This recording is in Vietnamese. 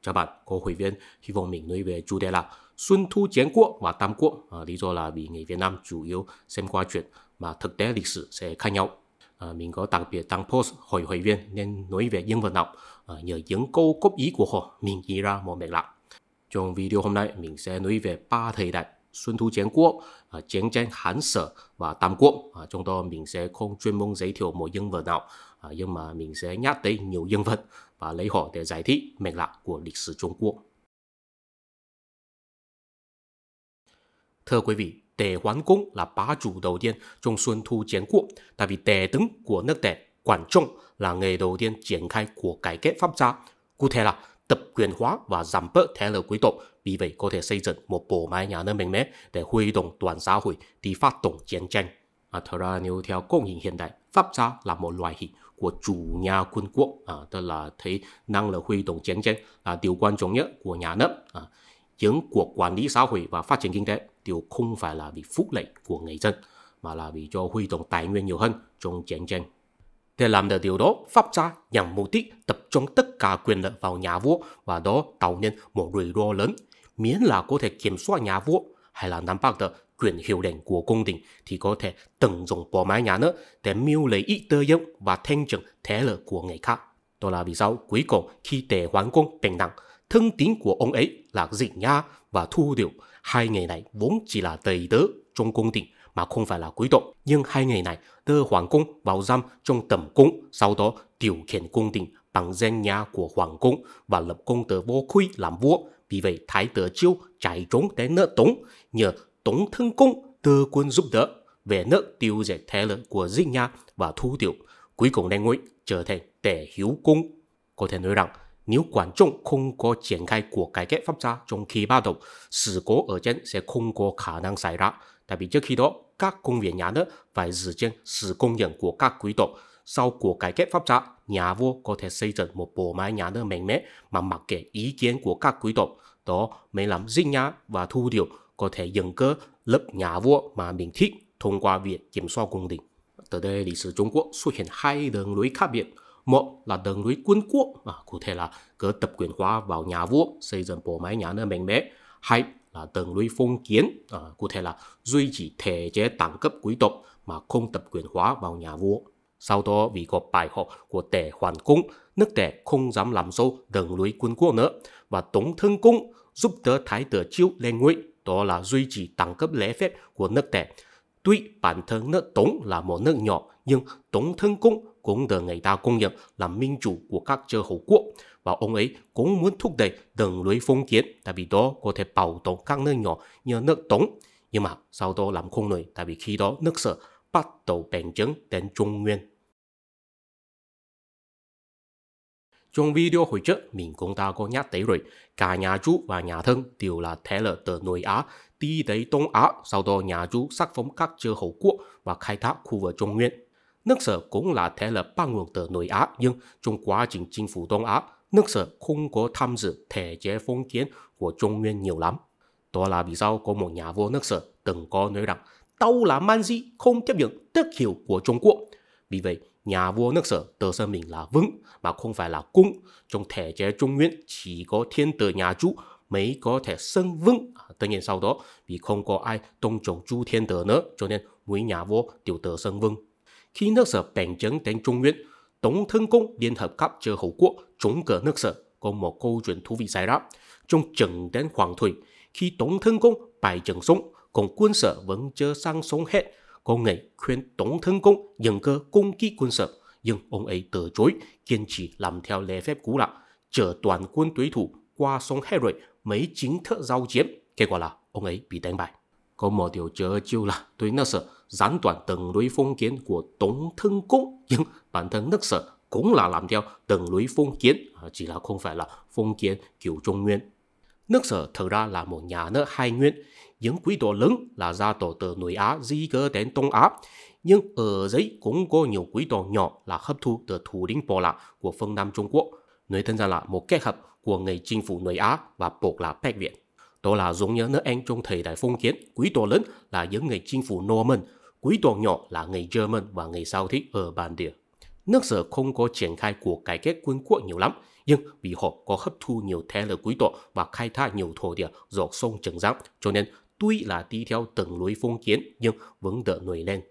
Chào bạn, cô hội viên, hy vọng mình nói về chủ đề là Xuân Thu Chiến Quốc và Tam Quốc. Lý do là vì người Việt Nam chủ yếu xem qua chuyện mà thực tế lịch sử sẽ khác nhau. Mình có đặc biệt đăng post hỏi hội viên nên nói về nhân vật nào. Nhờ những câu góp ý của họ, mình ghi ra một mạch lạc. Trong video hôm nay, mình sẽ nói về 3 thời đại Xuân Thu Chiến Quốc, chiến tranh Hán Sở và Tam Quốc. Trong đó mình sẽ không chuyên môn giới thiệu một nhân vật nào, nhưng mà mình sẽ nhắc tới nhiều nhân vật và lấy họ để giải thích mạch lạc của lịch sử Trung Quốc. Thưa quý vị, Tề Hoán Công là bá chủ đầu tiên trong Xuân Thu Chiến Quốc, tại vì tề tướng của nước Tề Quản仲là người đầu tiên triển khai cuộc cải cách pháp gia, cụ thể là tập quyền hóa và giảm bớt thế lực quý tộc, vì vậy có thể xây dựng một bộ máy nhà nước mạnh mẽ để huy động toàn xã hội đi phát động chiến tranh. Thật ra nếu theo công hình hiện đại, pháp gia là một loại hình của chủ nhà quân quốc, tức là thấy năng lực huy động chiến tranh là điều quan trọng nhất của nhà nước. Những cuộc quản lý xã hội và phát triển kinh tế đều không phải là vì phúc lợi của người dân, mà là vì cho huy động tài nguyên nhiều hơn trong chiến tranh. Để làm được điều đó, pháp gia nhằm mục đích tập trung tất cả quyền lực vào nhà vua và đó tạo nên một rủi ro lớn. Miễn là có thể kiểm soát nhà vua hay là nắm bắt được quyền hiệu lệnh của cung đình thì có thể tận dụng bộ máy nhà nước để mưu lợi ích tư nhân và thanh trừng thế lực của người khác. Đó là vì sao cuối cùng khi Tề Hoán Công bình đẳng, thân tín của ông ấy là Dịch Nha và Thu Điệu, hai người này vốn chỉ là tỳ tớ trong cung đình mà không phải là quý tộc, nhưng hai người này đưa hoàng cung vào giam trong tẩm cung, sau đó điều khiển cung đình bằng danh nhà của hoàng cung và lập công tử Vô Khuy làm vua. Vì vậy Thái tử Chiêu chạy trốn đến nước Tống, nhờ Tống Thân Công đưa quân giúp đỡ về nước tiêu diệt thế lực của Dịch Nha và Thu Điệu, cuối cùng lên ngôi trở thành Tề Hiếu Cung. Có thể nói rằng nếu Quản仲không có triển khai cuộc cải cách pháp gia trong khi bắt đầu, sự cố ở trên sẽ không có khả năng xảy ra. Tại vì trước khi đó, các công việc nhà nước phải dựa trên sự công nhận của các quý tộc. Sau cuộc cải cách pháp gia, nhà vua có thể xây dựng một bộ máy nhà nước mạnh mẽ mà mặc kệ ý kiến của các quý tộc. Đó mới làm Dịch Nha và Thu Điệu có thể dựng cơ lập nhà vua mà mình thích thông qua việc kiểm soát cung đình. Từ đây lịch sử Trung Quốc xuất hiện hai đường lối khác biệt. Một là đường lối quân quốc, cụ thể là cứ tập quyền hóa vào nhà vua, xây dựng bộ máy nhà nước mạnh mẽ. Hai là đường lối phong kiến, cụ thể là duy trì thể chế đẳng cấp quý tộc mà không tập quyền hóa vào nhà vua. Sau đó vì có bài học của Tề Hoán Công, nước Tề không dám làm sâu đường lối quân quốc nữa và Tống Thân Công giúp đỡ Thái tử Chiêu lên ngôi, đó là duy trì đẳng cấp lễ phép của nước Tề. Tuy bản thân nước Tống là một nước nhỏ, nhưng Tống Thân Công cũng được người ta công nhận là minh chủ của các chư hầu quốc, và ông ấy cũng muốn thúc đẩy đường lối phong kiến, tại vì đó có thể bảo tồn các nước nhỏ như nước Tống. Nhưng mà sau đó làm không nổi, tại vì khi đó nước Sở bắt đầu bành trướng đến Trung Nguyên. Trong video hồi trước, mình cũng đã có nhắc tới rồi, cả nhà Chu và nhà Thân đều là thế lực từ Nội Á đi tới Đông Á, sau đó nhà Chu sắc phong các chư hầu quốc và khai thác khu vực Trung Nguyên. Nước Sở cũng là thế lực bắt nguồn từ Nội Á, nhưng trong quá trình chinh phục Đông Á, nước Sở không có tham dự thể chế phong kiến của Trung Nguyên nhiều lắm. Đó là vì sao có một nhà vua nước Sở từng có nói rằng tao là man di, không chấp nhận tước hiệu của Trung Quốc. Vì vậy, nhà vua nước Sở tự xưng mình là Vương mà không phải là Cung. Trong thể chế Trung Nguyên chỉ có thiên tử nhà Chu mới có thể xưng Vương. Tất nhiên sau đó vì không có ai tôn trọng Chu thiên tử nữa, cho nên mỗi nhà vua đều tự xưng Vương. Khi nước Sở bành trướng đến Trung Nguyên, Tống Thân Công liên hợp các chư hầu quốc chống cự nước Sở. Có một câu chuyện thú vị xảy ra. Trong trận đến Hoàng Thủy, khi Tống Thân Công bại trận xong, còn quân Sở vẫn chưa sang sống hết, có người khuyên Tống Thân Công dừng cơ攻kích quân Sở, nhưng ông ấy từ chối, kiên trì làm theo lễ phép cũ lạ, chở toàn quân đối thủ qua sông hết rồi mới chính thức giao chiến. Kết quả là ông ấy bị đánh bại. Có một điều chớ chiêu là tuy nước Sở gián đoạn đường lối phong kiến của Tống Thân Công, nhưng bản thân nước Sở cũng là làm theo đường lối phong kiến, chỉ là không phải là phong kiến kiểu Trung Nguyên. Nước Sở thực ra là một nhà nước hai nguyên, những quý tộc lớn là gia tộc từ Nội Á di cư đến Đông Á, nhưng ở dưới cũng có nhiều quý tộc nhỏ là hấp thu từ thủ lĩnh Bộ Lạc của phương Nam Trung Quốc. Nói thân ra là một kết hợp của người chinh phục Nội Á và Bộ Lạc Bắc Việt. Đó là giống như nước Anh trong thời đại phong kiến, quý tộc lớn là những người chinh phục Norman, quý tộc nhỏ là người German và người Celtic ở bản địa. Nước Sở không có triển khai cuộc cải cách quân quốc nhiều lắm, Nhưng vì họ có hấp thu nhiều thế lực quý tộc và khai thác nhiều thổ địa dọc sông Trường Giang, cho nên tuy là đi theo từng núi phong kiến nhưng vẫn đỡ nổi lên